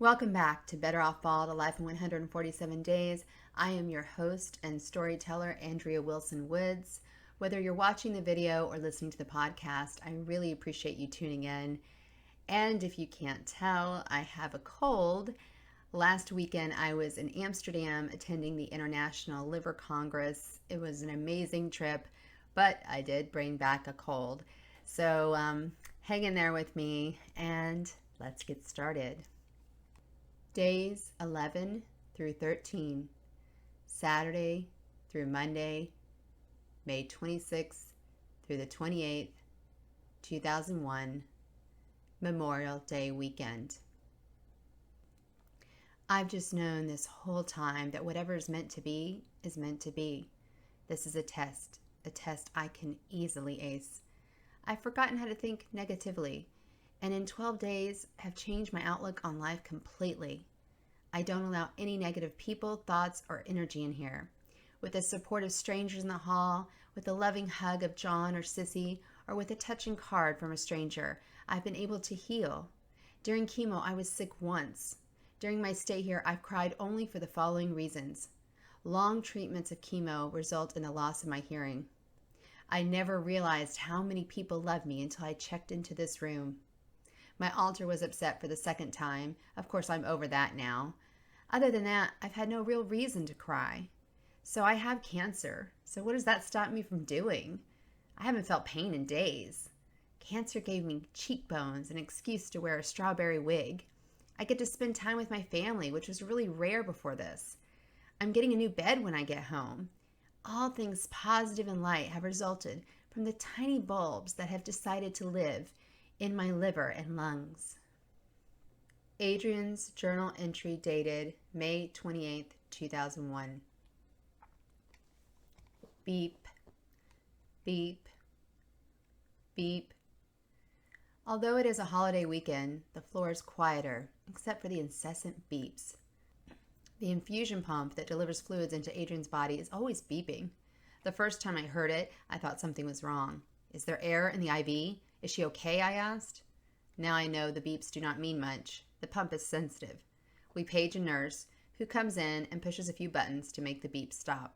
Welcome back to Better Off Bald, A Life in 147 Days. I am your host and storyteller, Andrea Wilson Woods. Whether you're watching the video or listening to the podcast, I really appreciate you tuning in. And if you can't tell, I have a cold. Last weekend, I was in Amsterdam attending the International Liver Congress. It was an amazing trip, but I did bring back a cold. So hang in there with me and let's get started. Days 11 through 13, Saturday through Monday, May 26th through the 28th, 2001, Memorial Day weekend. I've just known this whole time that whatever is meant to be is meant to be. This is a test I can easily ace. I've forgotten how to think negatively, and in 12 days have changed my outlook on life completely. I don't allow any negative people, thoughts, or energy in here. With the support of strangers in the hall, with the loving hug of John or Sissy, or with a touching card from a stranger, I've been able to heal. During chemo, I was sick once. During my stay here, I've cried only for the following reasons. Long treatments of chemo result in the loss of my hearing. I never realized how many people love me until I checked into this room. My altar was upset for the second time. Of course, I'm over that now. Other than that, I've had no real reason to cry. So I have cancer. So what does that stop me from doing? I haven't felt pain in days. Cancer gave me cheekbones, an excuse to wear a strawberry wig. I get to spend time with my family, which was really rare before this. I'm getting a new bed when I get home. All things positive and light have resulted from the tiny bulbs that have decided to live in my liver and lungs. Adrian's journal entry dated May 28th, 2001. Beep, beep, beep. Although it is a holiday weekend, the floor is quieter, except for the incessant beeps. The infusion pump that delivers fluids into Adrian's body is always beeping. The first time I heard it, I thought something was wrong. Is there air in the IV? Is she okay? I asked. Now I know the beeps do not mean much. The pump is sensitive. We page a nurse who comes in and pushes a few buttons to make the beep stop.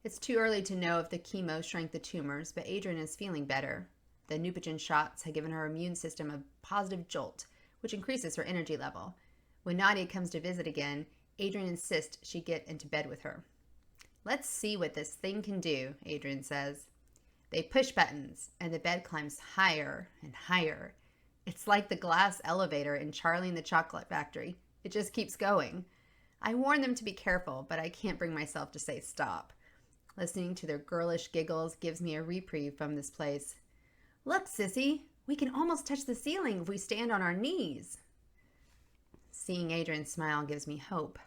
It's too early to know if the chemo shrank the tumors, but Adrian is feeling better. The Neupogen shots have given her immune system a positive jolt, which increases her energy level. When Nadia comes to visit again, Adrian insists she get into bed with her. Let's see what this thing can do, Adrian says. They push buttons, and the bed climbs higher and higher. It's like the glass elevator in Charlie and the Chocolate Factory. It just keeps going. I warn them to be careful, but I can't bring myself to say stop. Listening to their girlish giggles gives me a reprieve from this place. Look, Sissy, we can almost touch the ceiling if we stand on our knees. Seeing Adrian smile gives me hope.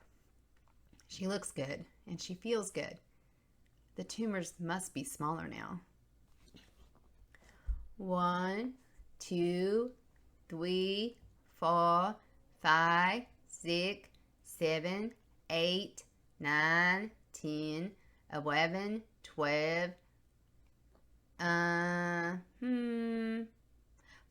She looks good, and she feels good. The tumors must be smaller now. 1, 2, 3, 4, 5, 6, 7, 8, 9, 10, 11, 12,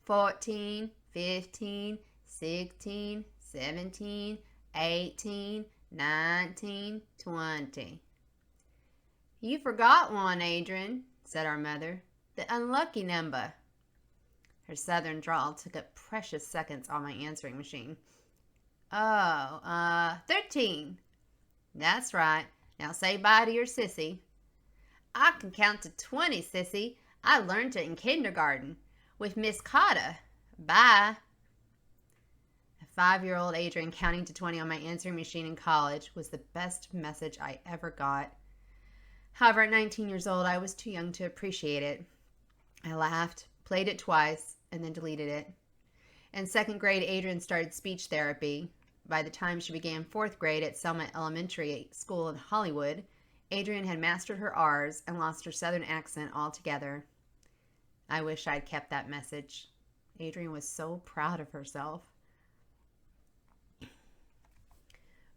14, 15, 16, 17, 18, 19, 20. You forgot one, Adrian, said our mother. The unlucky number. Her southern drawl took up precious seconds on my answering machine. 13. That's right. Now say bye to your sissy. I can count to 20, sissy. I learned it in kindergarten with Miss Cotta. Bye. A 5-year-old Adrian counting to 20 on my answering machine in college was the best message I ever got. However, at 19 years old, I was too young to appreciate it. I laughed, played it twice, and then deleted it. In second grade, Adrian started speech therapy. By the time she began fourth grade at Selma Elementary School in Hollywood, Adrian had mastered her R's and lost her southern accent altogether. I wish I'd kept that message. Adrian was so proud of herself.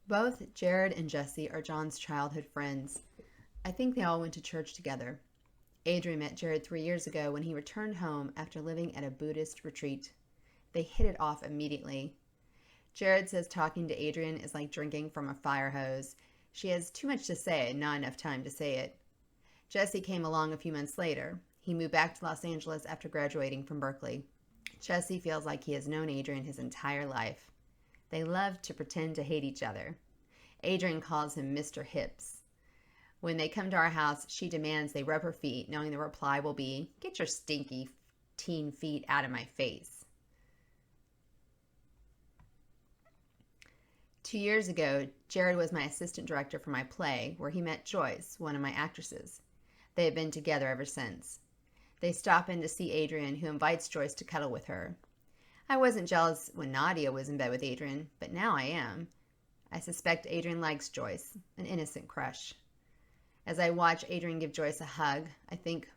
Both Jared and Jesse are John's childhood friends. I think they all went to church together. Adrian met Jared 3 years ago when he returned home after living at a Buddhist retreat. They hit it off immediately. Jared says talking to Adrian is like drinking from a fire hose. She has too much to say and not enough time to say it. Jesse came along a few months later. He moved back to Los Angeles after graduating from Berkeley. Jesse feels like he has known Adrian his entire life. They love to pretend to hate each other. Adrian calls him Mr. Hips. When they come to our house, she demands they rub her feet, knowing the reply will be, "Get your stinky teen feet out of my face." 2 years ago, Jared was my assistant director for my play, where he met Joyce, one of my actresses. They have been together ever since. They stop in to see Adrian, who invites Joyce to cuddle with her. I wasn't jealous when Nadia was in bed with Adrian, but now I am. I suspect Adrian likes Joyce, an innocent crush. As I watch Adrian give Joyce a hug, I think,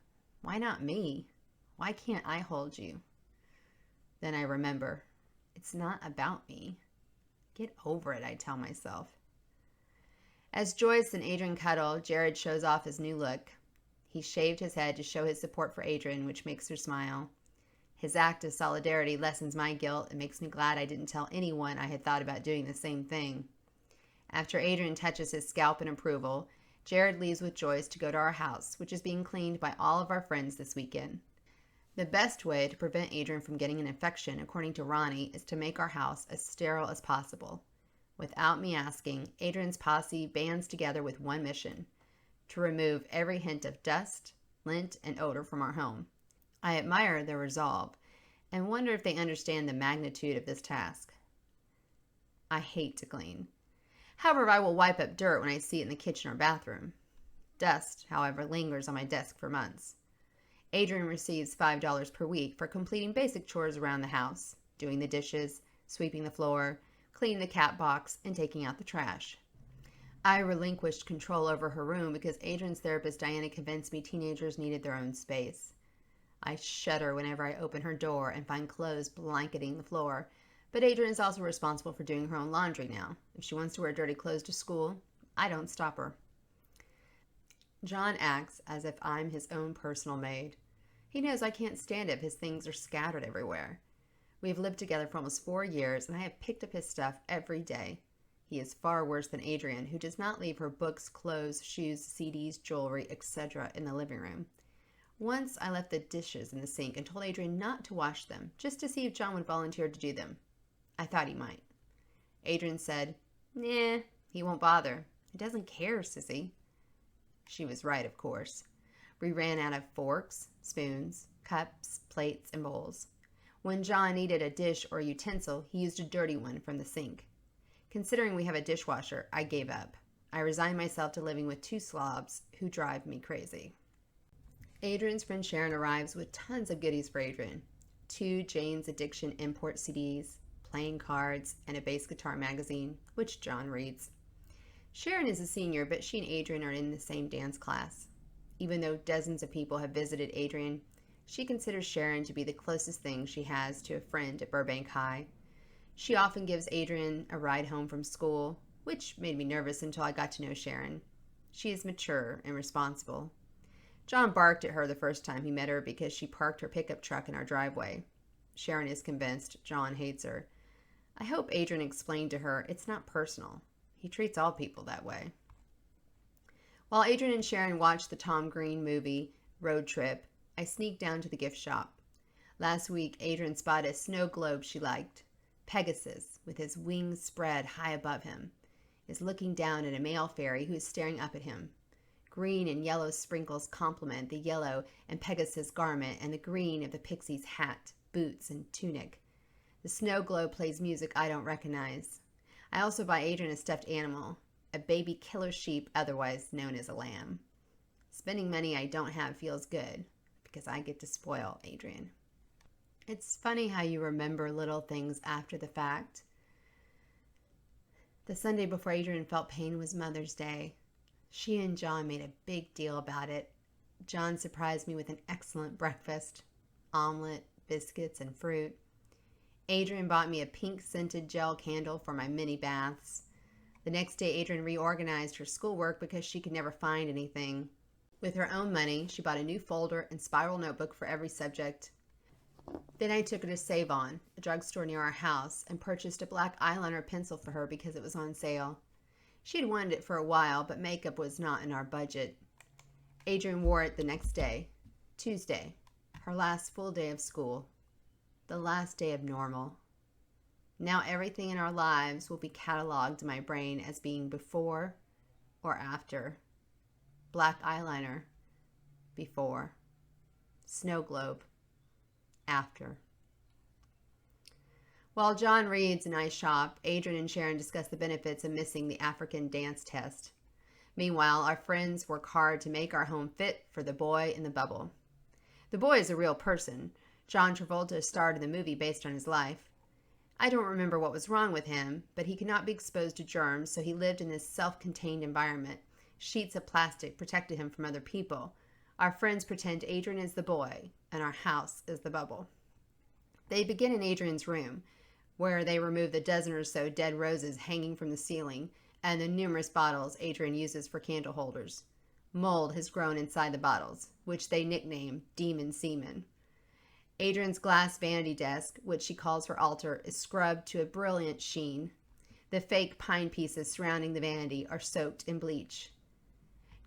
why not me? Why can't I hold you? Then I remember, it's not about me. Get over it, I tell myself. As Joyce and Adrian cuddle, Jared shows off his new look. He shaved his head to show his support for Adrian, which makes her smile. His act of solidarity lessens my guilt and makes me glad I didn't tell anyone I had thought about doing the same thing. After Adrian touches his scalp in approval, Jared leaves with Joyce to go to our house, which is being cleaned by all of our friends this weekend. The best way to prevent Adrian from getting an infection, according to Ronnie, is to make our house as sterile as possible. Without me asking, Adrian's posse bands together with one mission: to remove every hint of dust, lint, and odor from our home. I admire their resolve and wonder if they understand the magnitude of this task. I hate to clean. However, I will wipe up dirt when I see it in the kitchen or bathroom. Dust, however, lingers on my desk for months. Adrian receives $5 per week for completing basic chores around the house, doing the dishes, sweeping the floor, cleaning the cat box, and taking out the trash. I relinquished control over her room because Adrian's therapist Diana convinced me teenagers needed their own space. I shudder whenever I open her door and find clothes blanketing the floor, but Adrian is also responsible for doing her own laundry now. If she wants to wear dirty clothes to school, I don't stop her. John acts as if I'm his own personal maid. He knows I can't stand it if his things are scattered everywhere. We've lived together for almost 4 years, and I have picked up his stuff every day. He is far worse than Adrian, who does not leave her books, clothes, shoes, CDs, jewelry, etc. in the living room. Once I left the dishes in the sink and told Adrian not to wash them, just to see if John would volunteer to do them. I thought he might. Adrian said, "Nah, he won't bother. He doesn't care, sissy." She was right, of course. We ran out of forks, spoons, cups, plates, and bowls. When John needed a dish or utensil, he used a dirty one from the sink. Considering we have a dishwasher, I gave up. I resigned myself to living with 2 slobs who drive me crazy. Adrian's friend Sharon arrives with tons of goodies for Adrian. 2 Jane's Addiction import CDs, playing cards, and a bass guitar magazine, which John reads. Sharon is a senior, but she and Adrian are in the same dance class. Even though dozens of people have visited Adrian, she considers Sharon to be the closest thing she has to a friend at Burbank High. She often gives Adrian a ride home from school, which made me nervous until I got to know Sharon. She is mature and responsible. John barked at her the first time he met her because she parked her pickup truck in our driveway. Sharon is convinced John hates her. I hope Adrian explained to her it's not personal. He treats all people that way. While Adrian and Sharon watched the Tom Green movie, Road Trip, I sneaked down to the gift shop. Last week, Adrian spotted a snow globe she liked. Pegasus, with his wings spread high above him, is looking down at a male fairy who is staring up at him. Green and yellow sprinkles complement the yellow and Pegasus garment and the green of the pixie's hat, boots, and tunic. The snow globe plays music I don't recognize. I also buy Adrian a stuffed animal, a baby killer sheep, otherwise known as a lamb. Spending money I don't have feels good, because I get to spoil Adrian. It's funny how you remember little things after the fact. The Sunday before Adrian felt pain was Mother's Day. She and John made a big deal about it. John surprised me with an excellent breakfast, omelet, biscuits, and fruit. Adrian bought me a pink-scented gel candle for my mini baths. The next day, Adrian reorganized her schoolwork because she could never find anything. With her own money, she bought a new folder and spiral notebook for every subject. Then I took her to Save On, a drugstore near our house, and purchased a black eyeliner pencil for her because it was on sale. She had wanted it for a while, but makeup was not in our budget. Adrian wore it the next day, Tuesday, her last full day of school, the last day of normal. Now everything in our lives will be cataloged in my brain as being before or after. Black eyeliner, before. Snow globe, after. While John reads and I shop, Adrian and Sharon discuss the benefits of missing the African dance test. Meanwhile, our friends work hard to make our home fit for the boy in the bubble. The boy is a real person. John Travolta starred in the movie based on his life. I don't remember what was wrong with him, but he could not be exposed to germs, so he lived in this self-contained environment. Sheets of plastic protected him from other people. Our friends pretend Adrian is the boy, and our house is the bubble. They begin in Adrian's room, where they remove the dozen or so dead roses hanging from the ceiling and the numerous bottles Adrian uses for candle holders. Mold has grown inside the bottles, which they nickname Demon Semen. Adrian's glass vanity desk, which she calls her altar, is scrubbed to a brilliant sheen. The fake pine pieces surrounding the vanity are soaked in bleach.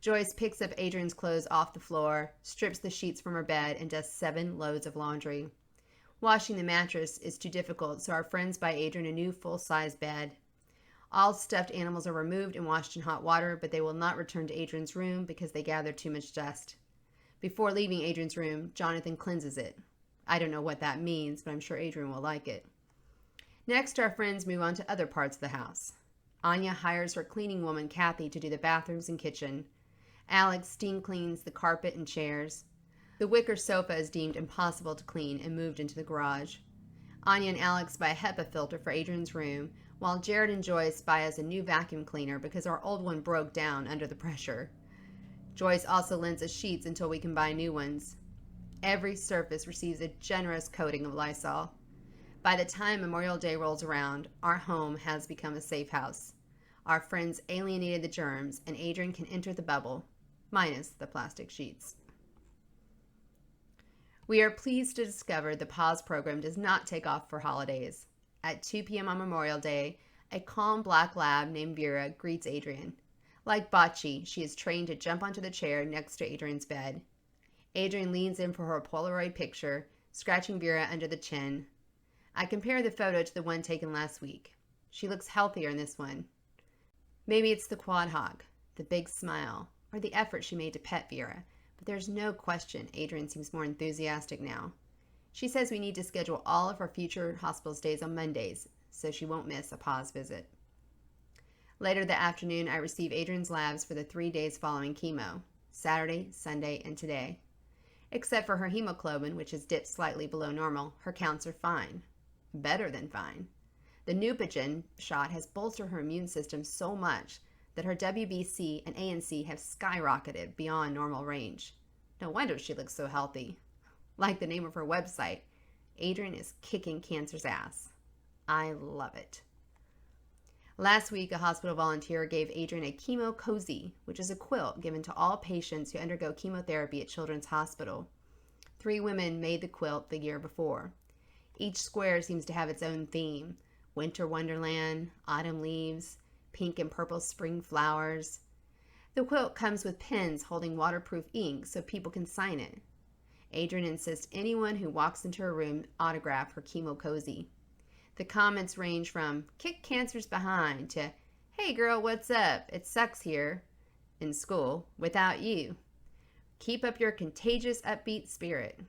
Joyce picks up Adrian's clothes off the floor, strips the sheets from her bed, and does 7 loads of laundry. Washing the mattress is too difficult, so our friends buy Adrian a new full-size bed. All stuffed animals are removed and washed in hot water, but they will not return to Adrian's room because they gather too much dust. Before leaving Adrian's room, Jonathan cleanses it. I don't know what that means, but I'm sure Adrian will like it. Next, our friends move on to other parts of the house. Anya hires her cleaning woman, Kathy, to do the bathrooms and kitchen. Alex steam cleans the carpet and chairs. The wicker sofa is deemed impossible to clean and moved into the garage. Anya and Alex buy a HEPA filter for Adrian's room, while Jared and Joyce buy us a new vacuum cleaner because our old one broke down under the pressure. Joyce also lends us sheets until we can buy new ones. Every surface receives a generous coating of Lysol. By the time Memorial Day rolls around, our home has become a safe house. Our friends alienated the germs, and Adrian can enter the bubble, minus the plastic sheets. We are pleased to discover the PAWS program does not take off for holidays. At 2 p.m. on Memorial Day, a calm black lab named Vera greets Adrian. Like Bocce, she is trained to jump onto the chair next to Adrian's bed. Adrian leans in for her Polaroid picture, scratching Vera under the chin. I compare the photo to the one taken last week. She looks healthier in this one. Maybe it's the quad hog, the big smile, or the effort she made to pet Vera, but there's no question Adrian seems more enthusiastic now. She says we need to schedule all of our future hospital stays on Mondays, so she won't miss a PAWS visit. Later that afternoon, I receive Adrian's labs for the 3 days following chemo, Saturday, Sunday, and today. Except for her hemoglobin, which has dipped slightly below normal, her counts are fine. Better than fine. The Neupogen shot has bolstered her immune system so much that her WBC and ANC have skyrocketed beyond normal range. No wonder she looks so healthy. Like the name of her website, Adrian is kicking cancer's ass. I love it. Last week, a hospital volunteer gave Adrian a chemo cozy, which is a quilt given to all patients who undergo chemotherapy at Children's Hospital. 3 women made the quilt the year before. Each square seems to have its own theme: winter wonderland, autumn leaves, pink and purple spring flowers. The quilt comes with pens holding waterproof ink so people can sign it. Adrian insists anyone who walks into her room autograph her chemo cozy. The comments range from "kick cancers behind" to "hey girl, what's up? It sucks here in school without you. Keep up your contagious upbeat spirit."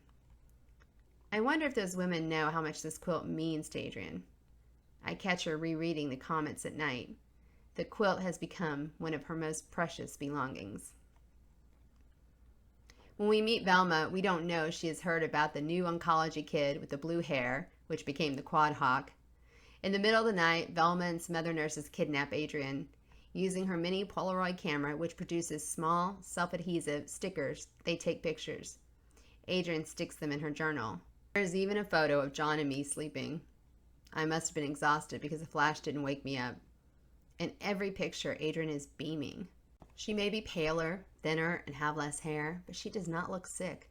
I wonder if those women know how much this quilt means to Adrian. I catch her rereading the comments at night. The quilt has become one of her most precious belongings. When we meet Velma, we don't know she has heard about the new oncology kid with the blue hair, which became the quad hawk. In the middle of the night, Velma and some other nurses kidnap Adrian. Using her mini Polaroid camera, which produces small, self-adhesive stickers, they take pictures. Adrian sticks them in her journal. There is even a photo of John and me sleeping. I must have been exhausted because the flash didn't wake me up. In every picture, Adrian is beaming. She may be paler, thinner, and have less hair, but she does not look sick.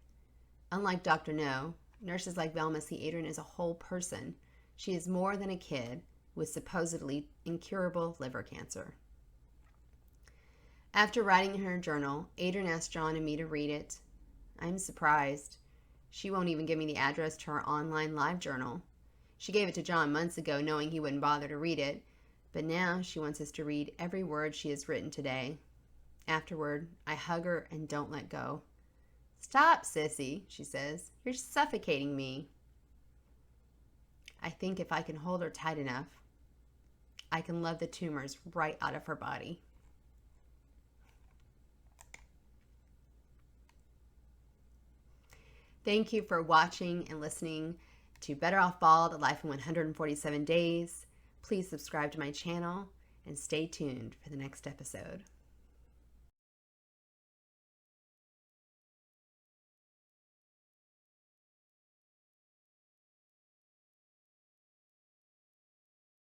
Unlike Dr. No, Nurses like Velma see Adrian as a whole person. She is more than a kid with supposedly incurable liver cancer. After writing in her journal, Adrian asked John and me to read it. I'm surprised. She won't even give me the address to her online live journal. She gave it to John months ago, knowing he wouldn't bother to read it, but now she wants us to read every word she has written today. Afterward, I hug her and don't let go. Stop, sissy, she says. You're suffocating me. I think if I can hold her tight enough, I can love the tumors right out of her body. Thank you for watching and listening to Better Off Bald, A Life in 147 Days. Please subscribe to my channel and stay tuned for the next episode.